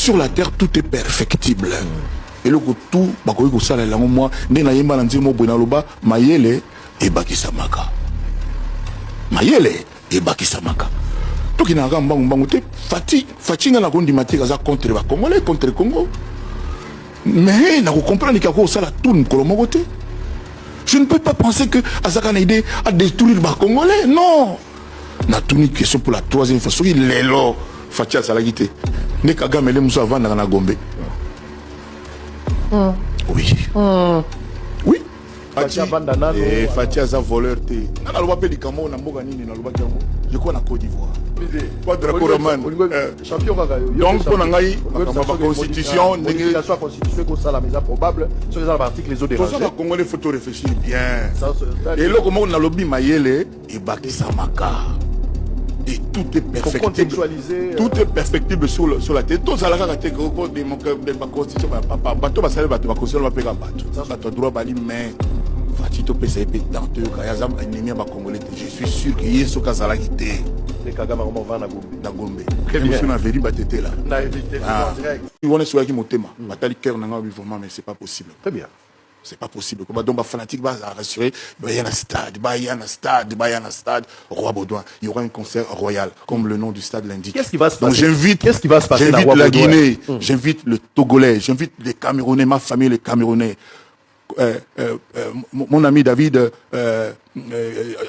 sur la terre, tout est perfectible. Et le tout, bakoui ça la langue moi, né na yemba nanzi mo bonaloba, mayele et bakisamaka. Mayele et bakisamaka. Tout qui n'a pas bangote, fatigue na gondi matika za contre ba Congolais contre Congo. Mais na comprendre que ça la tourne kolomogote. Je ne peux pas penser que Azaka n'a aidé à détruire les Congolais. Non. Na tourne question pour la troisième fois. Soki lelo fatia salagité. Ne Kagame le muso avant na Gombe. Oui. Oui. Fatia za voleur té. Na loba pe likamo na mboka nini na loba kiamo. Je crois na Côte d'Ivoire. Pas de Roman. Champion Kagayo. Donc pour nangai la constitution, la constitution comme ça la maison probable sur les articles les autres dérangés. Pour ça les Congolais faut réfléchir bien. Et là comment on a lobby mayele et Bakisamaka. Et tout est perfectible. Tout est perfectible sur la tête. Tout ça, la constitution, bateau va salir, bateau va constitution, va payer bateau. Bateau droit bali mais Fatito PCP tantôt Kayazam ennemi à Congolais. Je suis sûr qu'il y a ce cas à la guité. Les Kagame comment va na Gombe. Très bien. Sur la vérité batete là. Na évité direct. Ils vont sur qui motema. Batali cœur n'a vraiment mais c'est pas possible. Très bien. C'est pas possible. Comme donc fanatique va rassurer, il y a un stade, il y a un stade, Roi Baudouin, il y aura un concert royal comme le nom du stade l'indique. Qu'est-ce qui va se passer? Donc qu'est-ce qui va se passer? J'invite la Guinée, j'invite le Togolais, j'invite les Camerounais, ma famille les Camerounais. Mon ami David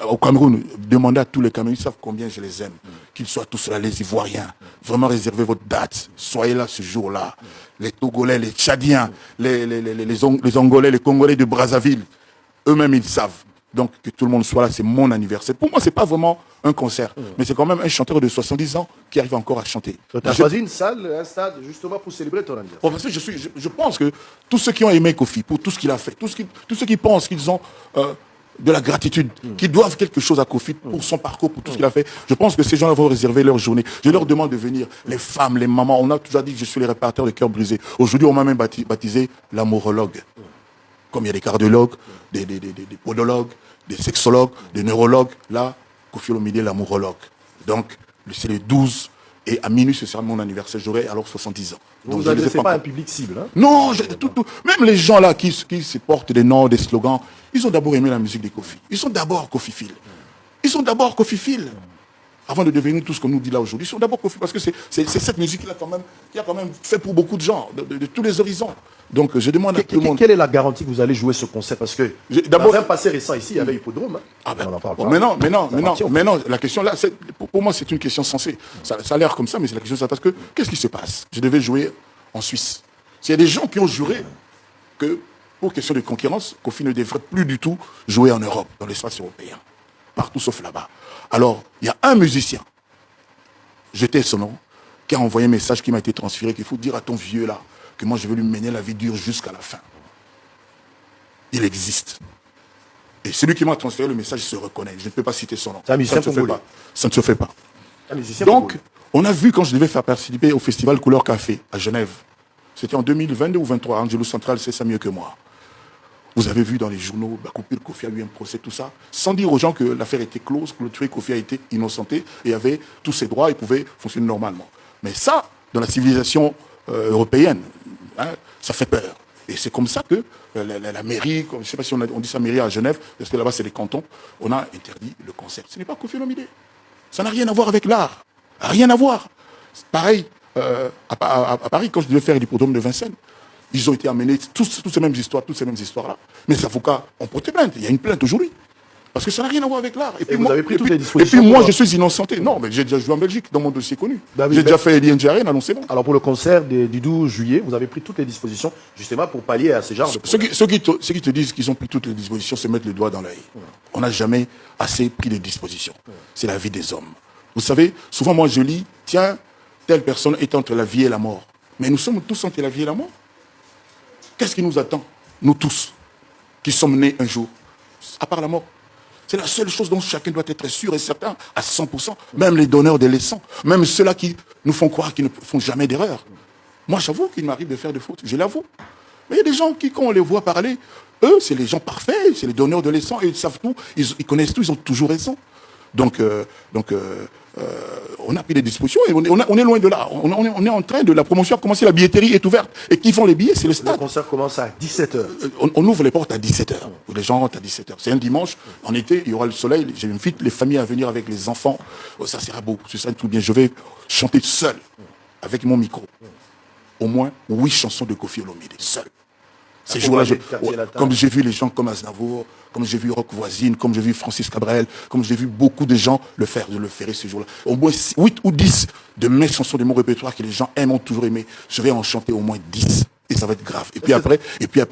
au Cameroun, demandez à tous les Camerounais, ils savent combien je les aime, qu'ils soient tous là, les Ivoiriens, vraiment réservez votre date, soyez là ce jour-là. Les Togolais, les Tchadiens, les Angolais, les Congolais de Brazzaville, eux-mêmes ils savent. Donc que tout le monde soit là, c'est mon anniversaire. Pour moi, c'est pas vraiment un concert, mais c'est quand même un chanteur de 70 ans qui arrive encore à chanter. Tu as choisi une salle, un stade, justement pour célébrer ton anniversaire. Parce que je pense que tous ceux qui ont aimé Kofi, pour tout ce qu'il a fait, tous ceux qui pensent qu'ils ont de la gratitude, qui doivent quelque chose à Kofi pour son parcours, pour tout ce qu'il a fait, je pense que ces gens-là vont réserver leur journée. Je leur demande de venir, les femmes, les mamans. On a toujours dit que je suis les réparateurs de cœurs brisés. Aujourd'hui, on m'a même baptisé l'amourologue. Comme il y a des cardiologues, des podologues, des sexologues, des neurologues, là, Kofi Olomide est l'amourologue. Donc, c'est le 12, et à minuit, ce sera mon anniversaire, j'aurai alors 70 ans. Donc, vous n'adressez pas un public cible, hein? Non, même les gens là qui se portent des noms, des slogans, ils ont d'abord aimé la musique de Kofi. Ils sont d'abord Kofi-Phil. Ils sont d'abord Kofi-Phil. Avant de devenir tout ce qu'on nous dit là aujourd'hui, ils sont d'abord Kofi, parce que c'est cette musique qui a quand même fait pour beaucoup de gens, de tous les horizons. Donc je demande à tout le monde. Quelle est la garantie que vous allez jouer ce concert? Parce que dans un passé récent ici, il y avait Hippodrome. Ah ben, on en parle pas. Mais non, la question là, pour moi c'est une question sensée. Ça a l'air comme ça, mais c'est la question sensée. Parce que qu'est-ce qui se passe? Je devais jouer en Suisse. Il y a des gens qui ont juré que, pour question de concurrence, Kofi ne devrait plus du tout jouer en Europe, dans l'espace européen. Partout sauf là-bas. Alors, il y a un musicien, j'étais son nom, qui a envoyé un message qui m'a été transféré, qu'il faut dire à ton vieux là, que moi je vais lui mener la vie dure jusqu'à la fin. Il existe. Et celui qui m'a transféré le message se reconnaît. Je ne peux pas citer son nom. Ça ne se fait pas. Ça ne se fait pas. Donc, on a vu quand je devais faire participer au festival Couleur Café à Genève. C'était en 2022 ou 2023. Angelo Central sait ça mieux que moi. Vous avez vu dans les journaux, Kofi a eu un procès, tout ça, sans dire aux gens que l'affaire était close, que Kofi a été innocenté et avait tous ses droits et pouvait fonctionner normalement. Mais ça, dans la civilisation européenne, hein, ça fait peur. Et c'est comme ça que la mairie, je ne sais pas si on dit ça mairie à Genève, parce que là-bas c'est les cantons, on a interdit le concert. Ce n'est pas Kofi Olomide. Ça n'a rien à voir avec l'art. Rien à voir. Pareil, à Paris, quand je devais faire l'hippodrome de Vincennes, ils ont été amenés, toutes ces mêmes histoires-là. Mais les avocats ont porté plainte. Il y a une plainte aujourd'hui. Parce que ça n'a rien à voir avec l'art. Et vous avez pris toutes les dispositions. Et puis moi, je suis innocenté. Non, mais j'ai déjà joué en Belgique, dans mon dossier connu. J'ai déjà fait l'ING Arena, non, c'est bon. Alors pour le concert du 12 juillet, vous avez pris toutes les dispositions, justement, pour pallier à ces genres de problèmes. Ceux qui te disent qu'ils ont pris toutes les dispositions, se mettent le doigt dans l'œil. On n'a jamais assez pris de dispositions. C'est la vie des hommes. Vous savez, souvent moi je lis, tiens, telle personne est entre la vie et la mort. Mais nous sommes tous entre la vie et la mort. Qu'est-ce qui nous attend, nous tous, qui sommes nés un jour, à part la mort? C'est la seule chose dont chacun doit être sûr et certain, à 100%. Même les donneurs de leçons, même ceux-là qui nous font croire qu'ils ne font jamais d'erreur. Moi, j'avoue qu'il m'arrive de faire des fautes, je l'avoue. Mais il y a des gens qui, quand on les voit parler, eux, c'est les gens parfaits, c'est les donneurs de leçons, et ils savent tout, ils connaissent tout, ils ont toujours raison. On a pris des dispositions et on est loin de là. On est en train de la promotion. Commencer, la billetterie est ouverte. Et qui font les billets, c'est le stade. Le concert commence à 17h. On ouvre les portes à 17h. Les gens rentrent à 17h. C'est un dimanche. En été, il y aura le soleil. J'invite les familles à venir avec les enfants. Oh, ça sera beau. C'est ça tout bien. Je vais chanter seul, avec mon micro. Au moins 8 chansons de Kofi Olomide, seul. Ces jours-là, comme j'ai vu les gens comme Aznavour, comme j'ai vu Rock Voisine, comme j'ai vu Francis Cabrel, comme j'ai vu beaucoup de gens le faire, je le ferai ce jour-là. Au moins 8 ou 10 de mes chansons de mon répertoire que les gens aiment, ont toujours aimé. Je vais en chanter au moins 10. Et ça va être grave. Et puis après,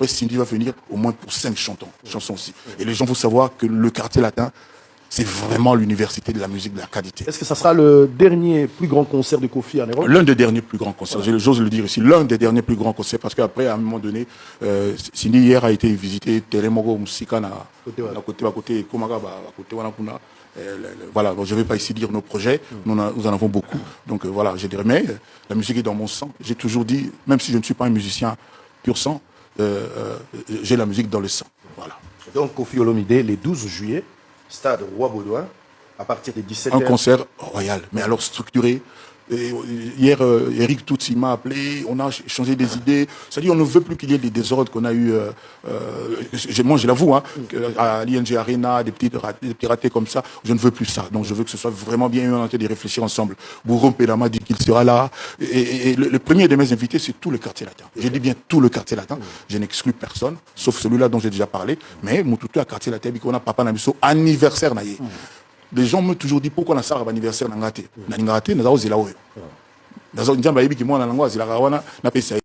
Cindy va venir au moins pour 5 chansons aussi. Et les gens vont savoir que le quartier latin, c'est vraiment l'université de la musique de la qualité. Est-ce que ça sera le dernier plus grand concert de Kofi en Europe? L'un des derniers plus grands concerts, j'ose le dire ici, l'un des derniers plus grands concerts, parce qu'après, à un moment donné, Cindy hier a été visiter Teremogo Musika à côté Komaga, à côté Wanakuna. Voilà, donc je ne vais pas ici dire nos projets, nous en avons beaucoup. Donc voilà, je dirais, mais la musique est dans mon sang. J'ai toujours dit, même si je ne suis pas un musicien pur sang, j'ai la musique dans le sang. Voilà. Donc Kofi Olomide, les 12 juillet, Stade Roi Baudouin, à partir de 17h. Un concert royal, mais alors structuré. Et hier, Eric Tutsi m'a appelé, on a changé des idées. C'est-à-dire, on ne veut plus qu'il y ait des désordres qu'on a eu. Moi, je l'avoue, à l'ING Arena, des petits ratés comme ça. Je ne veux plus ça. Donc, je veux que ce soit vraiment bien eu en train de réfléchir ensemble. Bourron Pédama dit qu'il sera là. Et le premier de mes invités, c'est tout le quartier latin. Je dis bien tout le quartier latin. Je n'exclus personne, sauf celui-là dont j'ai déjà parlé. Mais, Moutoutou à quartier latin, on a Papa Namiso, anniversaire naïe. Les gens m'ont toujours dit pourquoi on a ça à l'anniversaire d'Angate. L'Angate, nous avons zéla.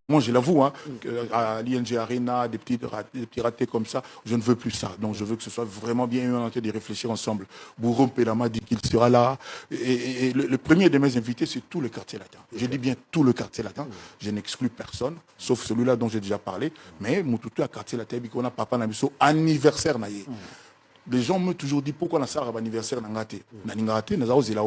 Moi, je l'avoue, à l'ING Arena, des petits ratés comme ça, je ne veux plus ça. Donc, je veux que ce soit vraiment bien eu en train de réfléchir ensemble. Bourron Pédama dit qu'il sera là. Et le premier de mes invités, c'est tout le quartier latin. Je dis bien tout le quartier latin. Je n'exclus personne, sauf celui-là dont j'ai déjà parlé. Mais, Moutoutou à quartier latin, on a Papa Namiso, anniversaire naïe. Les gens m'ont toujours dit pourquoi on a ça à l'anniversaire d'Angate. N'Angate, nous avons zéla.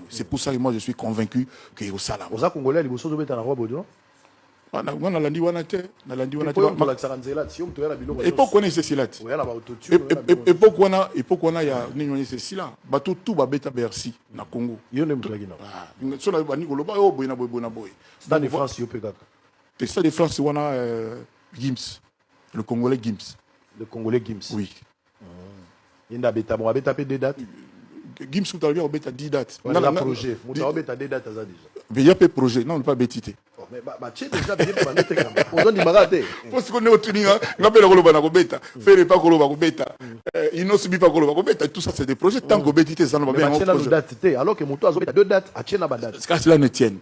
C'est pour ça que moi je suis convaincu qu'il y a ça là. Aux Congolais, les Bossos de Roi Baudouin. Et pourquoi on est ceci là? Et pourquoi on a ceci là? Bateau tout va bêta Bercy na Congo. Dans les France, et ça de France, on a Gims, le Congolais Gims. Le Congolais Gims. Oui. Il y a des dates. Gims, tout à l'heure, on a 10 dates. Il y a un projet. Il y a des dates déjà. Mais il y a pas de projet. Non, on ne peut pas bêtiter. Mais tu es déjà bien pour mettre on donne des marades. Parce qu'on est au tuning, on appelle le Koloba Nakobeta. Faire pas Koloba Kobeta. Il ne subit pas Koloba Kobeta. Tout ça, c'est des projets. Tant qu'on bêtite, ça ne va pas bien. Alors que mon toit a 2 dates, à Tchena Badat. C'est que cela ne tienne.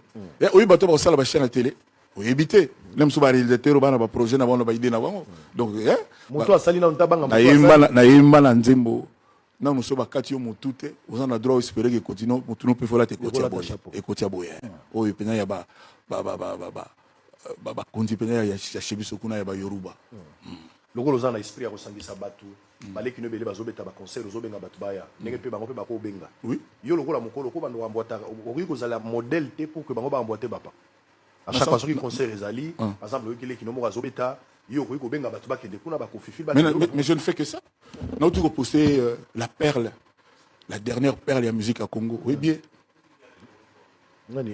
Oui, bateau va ça la chaîne à télé. Oui, éviter. Même si on va réaliser un projet, on va aider. Donc, mon toit Salina Ntabanga. Na Nzembo. Non, nous sommes à 4 jours, tout est. Vous en avez droit à espérer que continue, nous peut faire la técotia boye. Oh, et puis il y a Kondi Pena ya Chebiso kuna ya Yoruba. Le gros a l'esprit à ressentir sa batou. Balé qui ne belé bazobeta ba concert ozobenga batu baya. Nenge pe bango pe bako benga. Oui. Yo le gros la mokolo ko bando ambota. Ori ko zala modèle te pour que bango ba amboter bapa. À chaque fois que concert ezali, par exemple qui qui no mo bazobeta, yo ko benga batu ba ke de kuna ba ko fifi ba. Mais je ne fais que ça. On a toujours posté la perle, la dernière perle de la musique à Congo. Oui bien. Nani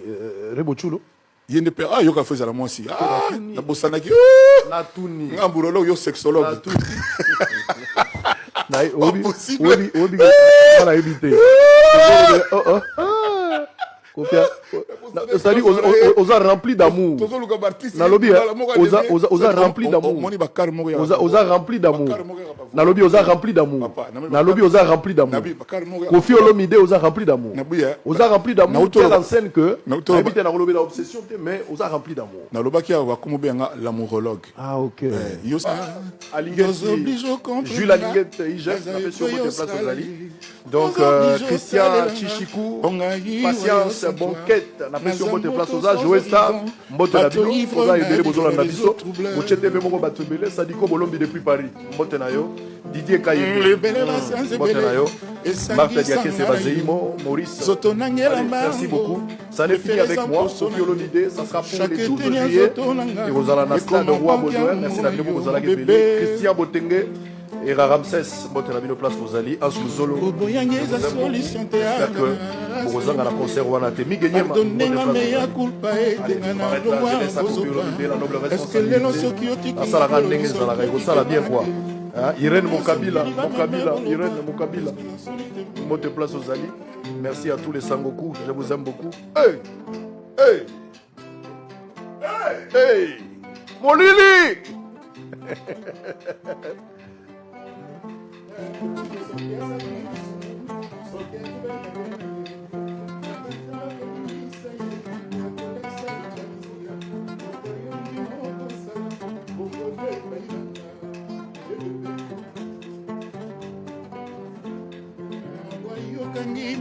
Rebochulo. Il y a une perle. Ah, yo ka fait ça la moi aussi. Ah, na bosanaki. Na tuni. Ngambulolo yo sexologue. Na tuni. Na obi. Voilà éviter. Oh. Copia. C'est-à-dire, on a rempli d'amour. Nalobi, on a rempli d'amour. On a rempli d'amour. Nalobi, on a rempli d'amour. Nalobi, on a rempli d'amour. Kofi Olomide, on a rempli d'amour. On a rempli d'amour. Telle en scène que, habite dans l'obsession, mais on a rempli d'amour. Naloba qui a comme bien l'amourologue. Ah, ok. Jules Alinguette, il gère la pression de place aux alliés. Donc, Christian Chichikou, patience, banquette, la pression de place aux alliés, jouer ça, mbote la bio, on a aidé les besoins de la biso, Mouchete Memoko Batubele, Sadiko Bolombi depuis Paris, mbote na yo, Didier Kayembe, mbote na yo, Martha Diaké Sebazeimo, Maurice, merci beaucoup. Ça n'est fini avec moi, Kofi Olomide, ça sera pour les 12 juillet, et vous allez à Stade Roi Baudouin, merci à vous, vous allez Christian Botenge, Et Ramsès, moi, tu as mis nos places aux alliés. As Zolo. J'espère que vous avez un concert ou un atemi. Gagnez ma. Est-ce que les notions qui ont été. Ça la rende, ça la bien quoi. Irène Mokabila, Irène Mokabila. Moi, te place aux alliés. Merci à tous les Sangoku. Je vous aime beaucoup. Hey! Hey! Hey! Hey! Mon Lili!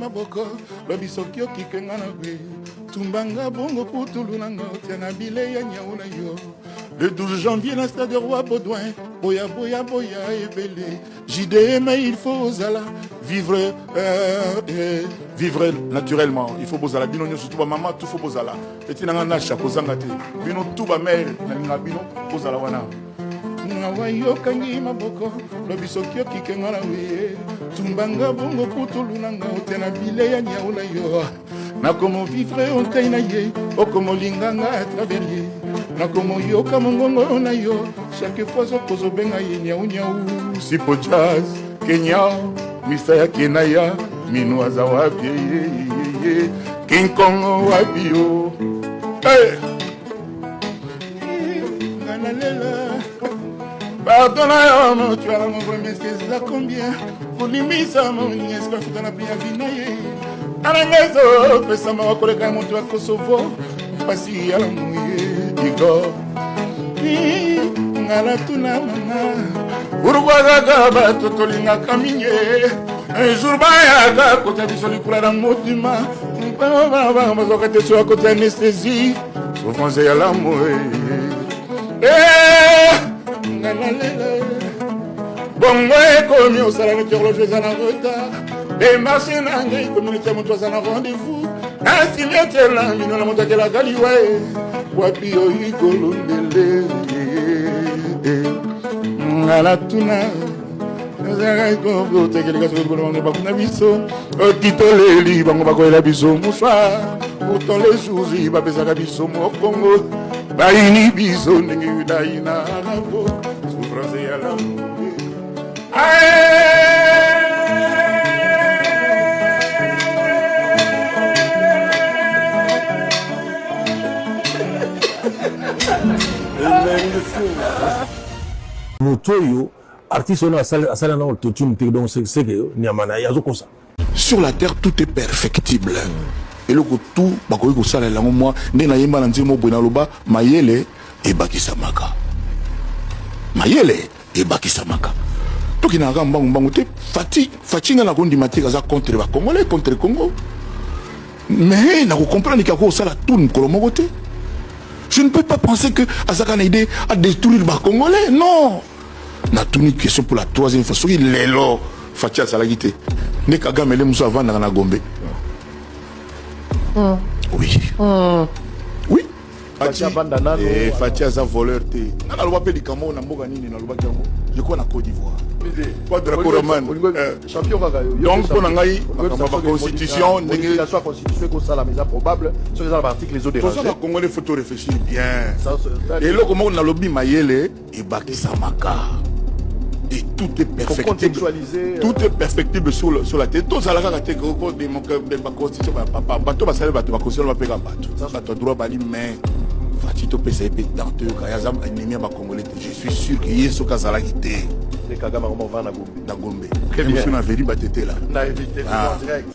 Maboko lobi soki okikenga na gwe tumbanga bongo putulu nanga tiana bile ya nyauna yo le 12 janvier na stade roi Baudouin boya boya boya ebele JDM il faut zala vivre vivre naturellement il faut bozala bino nyo surtout ba mama tout faut bozala petit nanga na chakozanga te bino tout ba mère na ninga bino bozala wana Nawayo kangi maboko lobi soki okikenga na we tumbanga bongo putulu nanga otena bile ya nyaula yo na komo vivre ontai na ye okomo linganga à travers ye na komo yoka mongongo na yo chaque fois okozo benga ye nyau nyau sipo jazz Kenya misa ya Kenaya minwaza wapi ye King Kong wapi yo hey Pardonne-moi, tu as la mauvaise mais c'est là combien pour limiter mon est-ce que tu as pris à vinailler Arangezo, fais ça ma collègue mon toi Kosovo, passi à la mouille Igor. Ngala tuna mama. Uruguaga ba totolinga kaminye. Un jour ba ya côté du sol pour la motima. Ba ba te sur côté anesthésie. Souffrance à la mouille. Bongo ekomi osala neti horloge eza na retard demarche na ngai communauté moto aza na rendez-vous asimiatela mino na moto akelaka liwa wapi oyi kolondele ngala tuna otekeleka soki kolonga bakuna biso okitoleli bango bakolela biso mouchoir pourtant les jours bapesaka biso mokongo bayini biso ndenge yudayi na arabo souffrance ya lamour Motoyo artiste on a salé dans le tune donc c'est que niamana yazo kosa. Sur la terre tout est perfectible. Et le tout bakoyi ko sala lango moi ndena yemba na nzimo bwana loba mayele e bakisamaka. Mayele e bakisamaka. Toki na ngamba mbango te fatinga na kondi matika za contre ba Congolais contre Congo. Mais na ko comprendre que sala tout kolomoko te. Je ne peux pas penser que Azaka na idée à détruire les Congolais. Non. Na une question pour la troisième fois. Soki lelo Fatia Salagité. Ne Kagame le muso avant na Gombe. Oui. Oui. Fatia za voleur te. Na loba pe likamo na mboka nini na loba kiango. Je crois na Côte d'Ivoire. Pas de la Roman. Champion Kagayo. Donc pour nangai la constitution ndenge la constitution ko sala mais probable sur les articles les autres dérangés. Tout ça Congolais faut réfléchir bien. Et là comment on a lobby mayele et bakissamaka. Et tout est perfectible. Tout est perfectible sur la tête. Tout ça là quand tu de ma constitution papa bateau va saler bateau va constitution va payer bateau. Ça va te droit bali mais Fatito PCP dans te kayazam ennemi ba Congolais. Je suis sûr que yeso kazala kité. Les Kagame va na Gombe. Na Gombe. Quel monsieur na veri batete là. Na évité en direct.